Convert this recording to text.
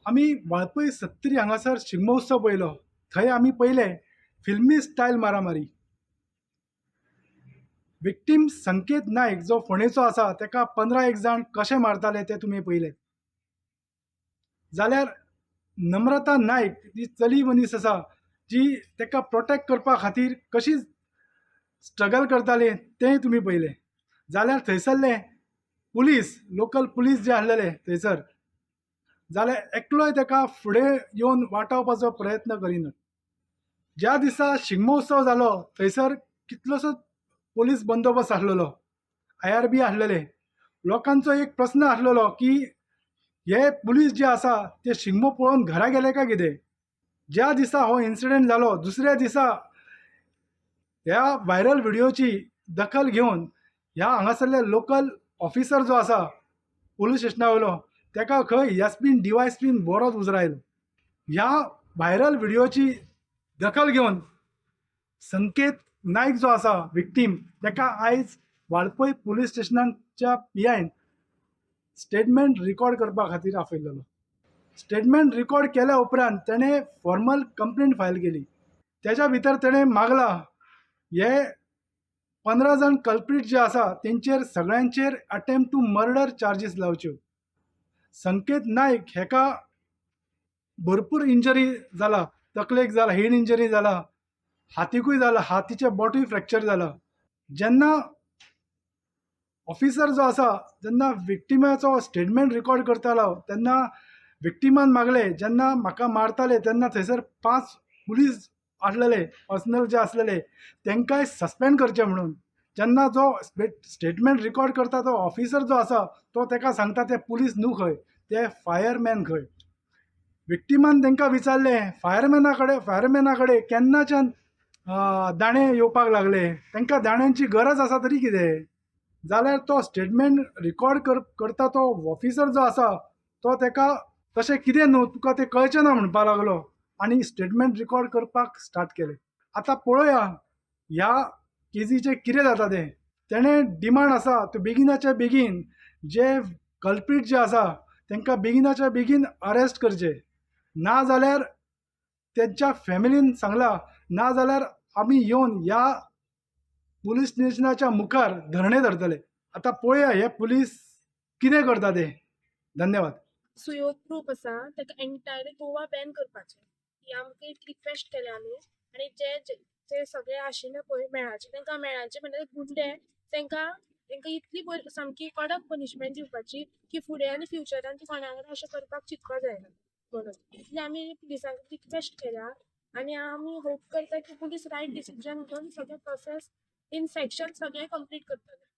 आम्ही वाळपय 70 हांगासर शिगमोत्सव पळयलो. थंय आमी पयले फिल्मी स्टायल मारामारी. विक्टीम संकेत नायक जो फोंडेचो आसा तेका 15 जाण कशे मारताले ते तुमी पयले. जाल्यार नम्रता नायक जी चली मनीस आसा जी तेका प्रोटेक्ट करपा खातीर कशी स्ट्रगल करताली तेंय तुमी पयले. जाल्यार थंयसरले पुलीस लोकल पुलीस जे आसलेले थंयसर जाल्यार एकलोय तेका फुडें येवन वाटावपाचो प्रयत्न करिनात. ज्या दिसा शिगमोत्सव जालो थंयसर कितलोसोच पोलीस बंदोबस्त आसलेलो, IRB आसलेले. लोकांचो एक प्रस्न आसलेलो की हे पुलीस जे आसा ते शिगमो पळोवन घरा गेले काय कितें. ज्या दिसा हो इन्सिडेंट जालो दुसऱ्या दिसा ह्या व्हायरल व्हिडिओची दखल घेवन ह्या हांगासरले लोकल ऑफिसर जो आसा पोलीस स्टेशना वयलो तेका खंय एसपीन DYSPन बरोच उजरायलो. ह्या व्हायरल व्हिडिओची दखल घेवन संकेत नायक जो आसा विक्टीम तेका आयज वाळपय पुलीस स्टेशनाच्या PIन स्टेटमेंट रिकॉर्ड करपा खातीर आपयलेलो. स्टेटमेंट रिकॉर्ड केल्या उपरांत तेणें फॉर्मल कंप्लेंट फायल केली. तेच्या भितर तेणें मागला हे 15 जाण कल्प्रीट जे आसा तेंचेर सगळ्यांचेर अटेम्प्ट टू मर्डर चार्जीस लावच्यो. संकेत नायक हेका भरपूर इंजरी जाला, तकलेक जाला, हेड इंजरी जाला, हातीकूय जाला, हातीचे बोटूय फ्रॅक्चर जाला. जेन्ना ऑफिसर जो आसा जेन्ना विक्टिमाचो स्टेटमेंट रिकॉर्ड करतालो तेन्ना विक्टिमान मागले जेन्ना म्हाका मारताले तेन्ना थंयसर 5 पुलीस आसलेले पर्सनल जे आसलेले तेंकांय सस्पेंड करचे म्हणून. जेन्ना जो स्टेटमेंट रिकॉर्ड करता तो ऑफिसर जो आसा तो तेका सांगता ते पुलीस न्हू खंय, ते फायरमॅन खंय. विक्टिमान तेंकां विचारले फायरमॅना कडेन केन्नाच्यान दाणे येवपाक लागले, तेंकां दाण्यांची गरज आसा तरी कितें. जाल्यार तो स्टेटमेंट रिकॉर्ड करता तो ऑफिसर जो आसा तो तेका तशें कितें न्हू तुका तें कळचें ना म्हणपाक लागलो आनी स्टेटमेंट रिकॉर्ड करपाक स्टार्ट केलें. आतां पळोवया ह्या केसीचें कितें जाता तें. तेणें डिमांड आसा तो बेगिनाच्या बेगीन जे कल्प्रीट जे आसा तेंकां बेगिनाच्या बेगीन अरेस्ट करचे, ना जाल्यार तेंच्या फॅमिलीन सांगलां ना जाल्यार आमी येवन ह्या पुलीस स्टेशनाच्या मुखार धरणे धरतले. आतां पळोवया हे पुलीस कितें करता ते. धन्यवाद. सुयोध ग्रूप आसा ताका एंटायर गोवा बॅन करपाचें ही आमकां एक रिक्वेस्ट केल्या आमी. आनी जे सगळे आशिल्ले पळय मेळाचे तांकां मेळाचे म्हणजे गुंडे तांकां इतली सामकी कडक पनिशमेंट दिवपाची की फुडें आनी फ्युचरान ती कोणा कडेन अशें करपाक चिंतपाक जायना म्हणून. इतली आमी पुलिसांक रिक्वेस्ट केल्या आनी आमी होप करता की पुलीस रायट डिसिजन घेवन सगळे प्रोसेस इन सेक्शन सगळे कंप्लीट करतले.